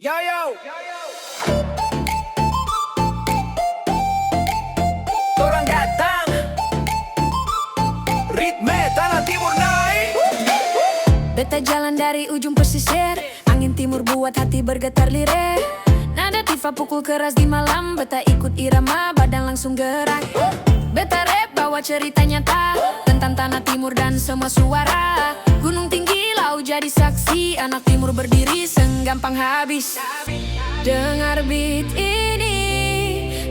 Yo yo, orang datang, ritme tanah timur naik. Beta jalan dari ujung pesisir, angin timur buat hati bergetar lirik. Nada tifa pukul keras di malam, beta ikut irama badan langsung gerak. Beta rap bawa cerita nyata tentang tanah timur dan semua suara. Gunung tinggi laut jadi saksi, anak timur berdiri senggampang habis. Dengar beat ini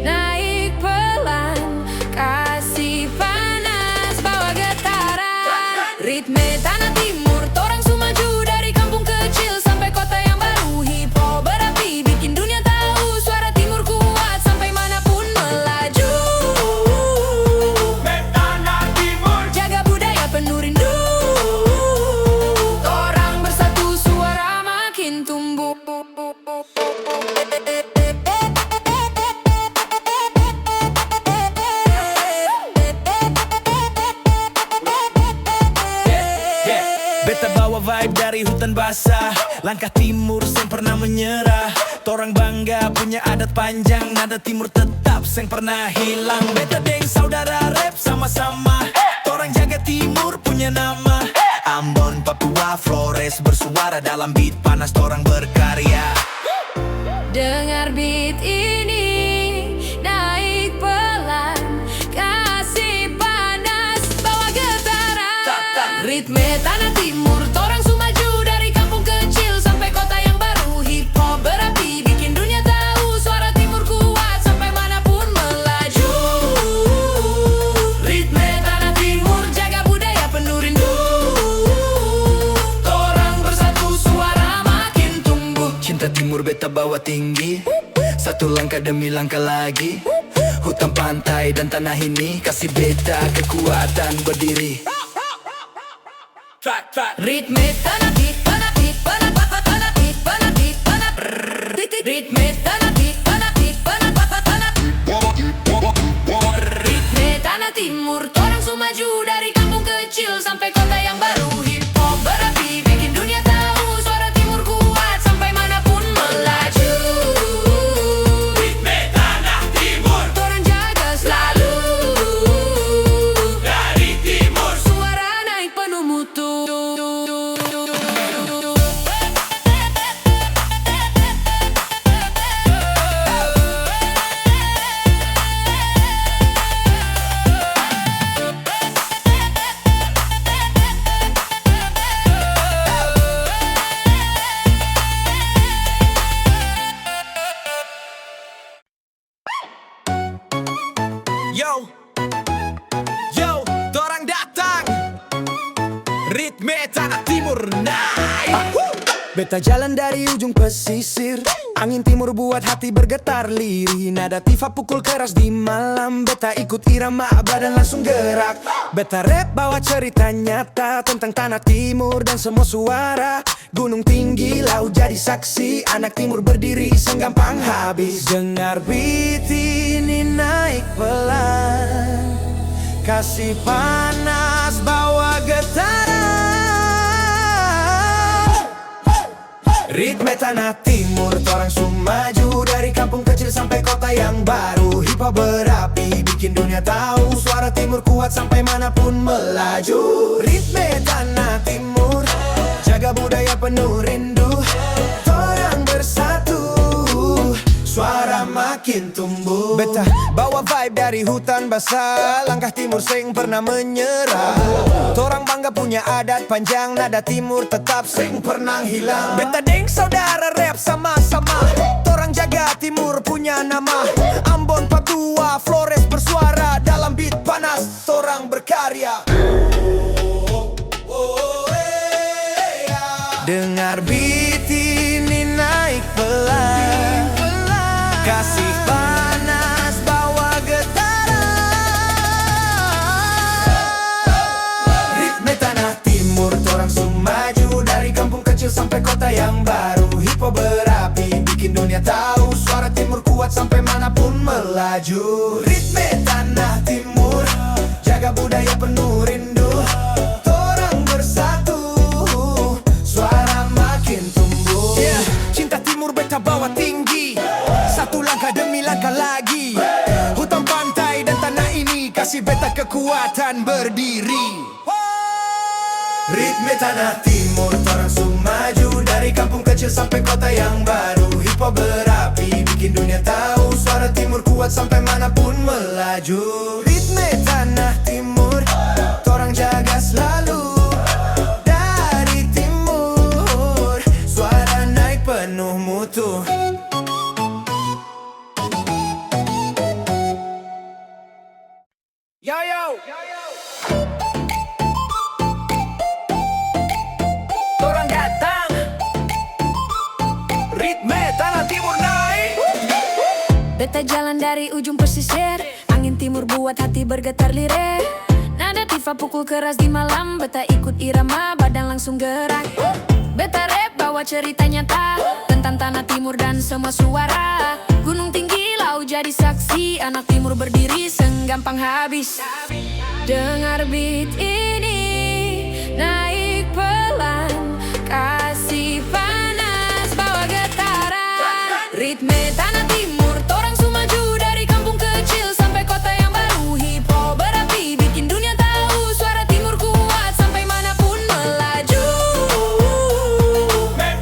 naik pelan, kasih panas bawa getaran. Ritme tanah timur, torang su maju dari kampung kecil sampai kota yang baru. Hip hop berapi bikin dunia tahu, suara timur kuat sampai manapun melaju. Tanah timur, Jaga budaya penuh rindu, torang bersatu suara makin tumbuh. beta bawa vibe dari hutan basah. Langkah timur seng pernah menyerah. Torang bangga punya adat panjang, nada timur tetap seng pernah hilang. Beta deng saudara rap sama-sama, torang jaga timur punya nama. Ambon, Papua, Flores bersuara dalam beat panas, torang berkarya. Dengar beat ini naik pelan, kasih panas bawa getaran. Ritme tanah timur, torang su maju dari kampung kecil sampai kota yang baru. Hip hop berapi bikin dunia tahu, suara timur kuat sampai manapun melaju. Ritme tanah timur, jaga budaya penuh rindu, torang bersatu suara makin tumbuh. Cinta timur beta bawa tinggi, satu langkah demi langkah lagi. Hutan, pantai, dan tanah ini kasih beta kekuatan berdiri. Ritme tanah beat, tanah beat, tanah tanah tanah beat, tanah beat, tanah ritme tanah beat, tanah beat, tanah tanah ritme tanah timur, torang su maju dari kampung kecil sampai kota yang baru. Hip hop berapi bikin dunia tahu, suara timur kuat sampai manapun melaju. Ritme tanah timur, Torang jaga selalu dari timur. suara naik penuh mutu. Yo, yo, torang datang, ritme tanah timur naik. Beta jalan dari ujung pesisir, angin timur buat hati bergetar lirih. Nada tifa pukul keras di malam, beta ikut irama badan langsung gerak. Beta rap bawa cerita nyata tentang tanah timur dan semua suara. Gunung tinggi laut jadi saksi, anak timur berdiri senggampang habis. Dengar beat ini naik pelan, kasih panas bawa getaran. Ritme tanah timur, torang su maju dari kampung kecil sampai kota yang baru. Hip hop berapi bikin dunia tahu, suara timur kuat sampai manapun melaju. Ritme tanah timur, jaga budaya penuh rindu, torang bersatu, suara makin tumbuh. Beta bawa vibe dari hutan basah, langkah timur seng pernah menyerah. Torang bangga punya adat panjang, nada timur tetap seng pernah hilang. Beta deng saudara rap sama-sama, torang jaga timur punya nama. Ambon, Papua, Flores bersuara dalam beat panas, torang berkarya. Dengar beat ini naik pelan, kasih panas bawa getaran. Ritme tanah timur, torang su maju dari kampung kecil sampai kota yang baru. Hip hop berapi bikin dunia tahu, suara timur kuat sampai manapun langkah lagi. Hutan pantai dan tanah ini kasih beta kekuatan berdiri. Ritme tanah timur, torang maju dari kampung kecil sampai kota yang baru. Hip hop berapi, bikin dunia tahu suara timur kuat sampai manapun melaju. Ritme tanah timur, torang jaga selalu. Dari timur, suara naik penuh mutu. Yo yo, Torang datang, ritme tanah timur naik. Beta jalan dari ujung pesisir, angin timur buat hati bergetar lirik. Nada tifa pukul keras di malam, beta ikut irama, badan langsung gerak. Beta rap bawa cerita nyata tentang tanah timur dan semua suara. Gunung tinggi, laut jadi saksi, anak timur berdiri senggampang habis. Dengar beat ini, naik pelan, kasih panas, bawa getaran. Ritme tanah timur, torang maju dari kampung kecil sampai kota yang baru. Hip hop berapi, bikin dunia tahu suara timur kuat sampai manapun melaju.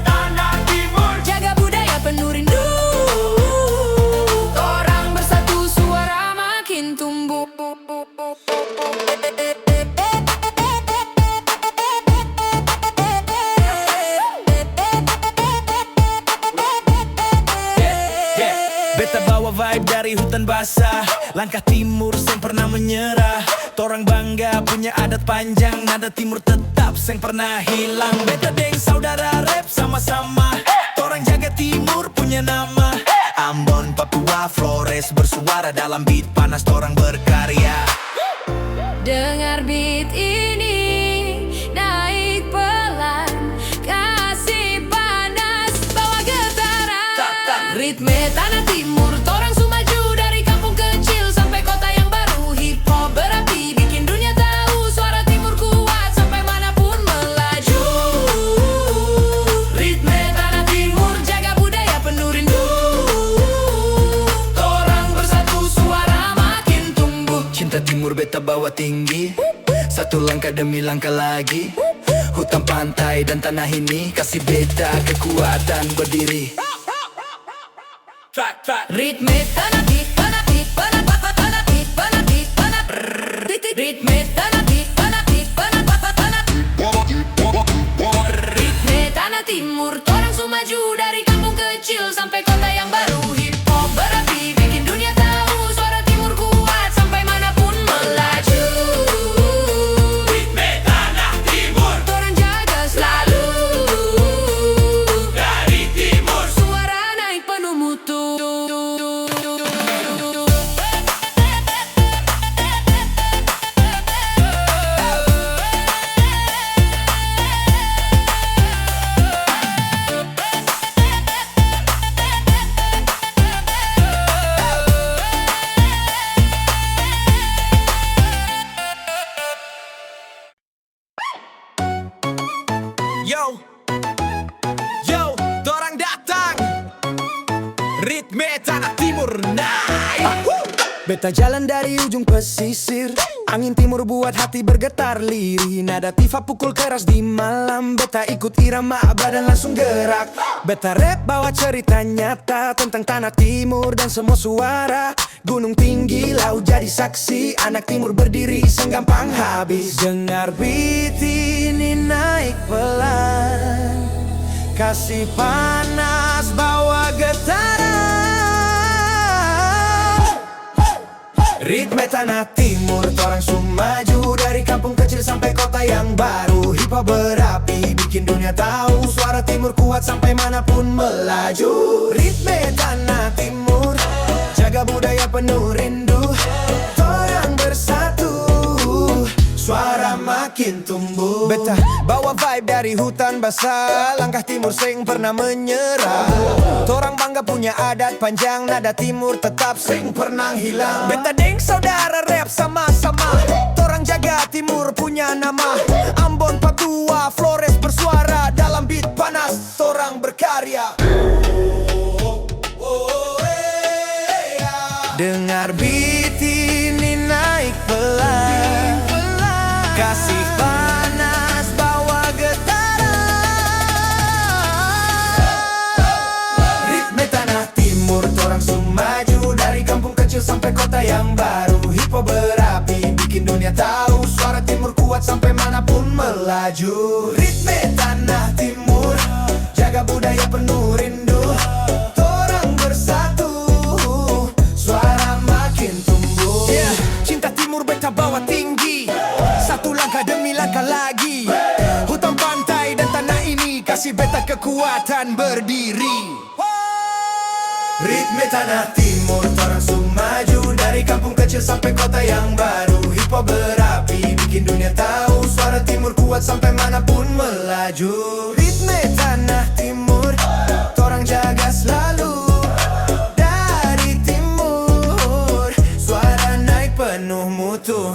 Tanah timur, Jaga budaya penuh rindu. Torang bersatu, suara makin tumbuh. beta bawa vibe dari hutan basah. Langkah timur seng pernah menyerah. Torang bangga punya adat panjang, nada timur tetap seng pernah hilang. Beta deng saudara rap sama-sama, torang jaga timur punya nama. Ambon, Papua, Flores bersuara dalam beat panas, torang berkarya. Dengar beat ini, naik pelan, kasih panas, bawa getaran. Ritme tanah timur, torang maju dari kampung kecil sampai kota yang baru. Hip hop berapi, bikin dunia tahu suara timur kuat sampai manapun melaju. Ritme tanah timur, jaga budaya penuh rindu. Torang bersatu, suara makin tumbuh. Cinta timur beta bawa tinggi, satu langkah demi langkah lagi. Hutan pantai dan tanah ini kasih beta kekuatan berdiri. Ritme tanah beat, tanah beat, tanah tanah tanah beat, tanah beat, tanah ritme tanah beat, tanah beat, tanah tanah. Ritme tanah timur, torang maju dari kampung kecil sampai kota yang baru. Hip hop berapi, bikin dunia tahu suara timur kuat sampai manapun melaju. Ritme tanah timur, Torang jaga selalu. dari timur. Suara naik penuh mutu. Yo, yo, torang datang, ritme tanah timur naik. Beta jalan dari ujung pesisir, angin timur buat hati bergetar lirih. Nada tifa pukul keras di malam, beta ikut irama, badan langsung gerak. Beta rap bawa cerita nyata tentang tanah timur dan semua suara. Gunung tinggi, laut jadi saksi, anak timur berdiri senggampang habis. Dengar beat ini naik pelan, kasih panas, bawa getaran. Ritme tanah timur, torang maju dari kampung kecil sampai kota yang baru. Hip hop berapi, bikin dunia tahu suara timur kuat sampai manapun melaju. Ritme tanah timur, jaga budaya penuh rindu. Torang bersatu, suara makin tumbuh. Beta bawa vibe dari hutan basah, langkah timur seng pernah menyerah. Torang bangga punya adat panjang, nada timur tetap seng pernah hilang. Beta deng saudara rap sama-sama, torang jaga timur punya nama. Ambon, Papua, Flores bersuara dalam beat panas, torang berkarya. Dengar beat ini naik pelan, kasih panas bawa getaran. Ritme tanah timur, torang semaju dari kampung kecil sampai kota yang baru. Hip hop berapi, bikin dunia tahu suara timur kuat sampai manapun melaju. Ritme tanah timur, jaga budaya penuh rindu. Torang bersatu, suara makin tumbuh. Cinta timur beta bawa tinggi, satu langkah demi langkah lagi. Hutan pantai dan tanah ini kasih beta kekuatan berdiri. Ritme tanah timur, torang semaju dari kampung kecil sampai kota yang baru. Hip hop berapi, bikin dunia tahu suara timur kuat sampai manapun melaju. Ritme tanah timur, torang jaga selalu. Dari timur, suara naik penuh mutu.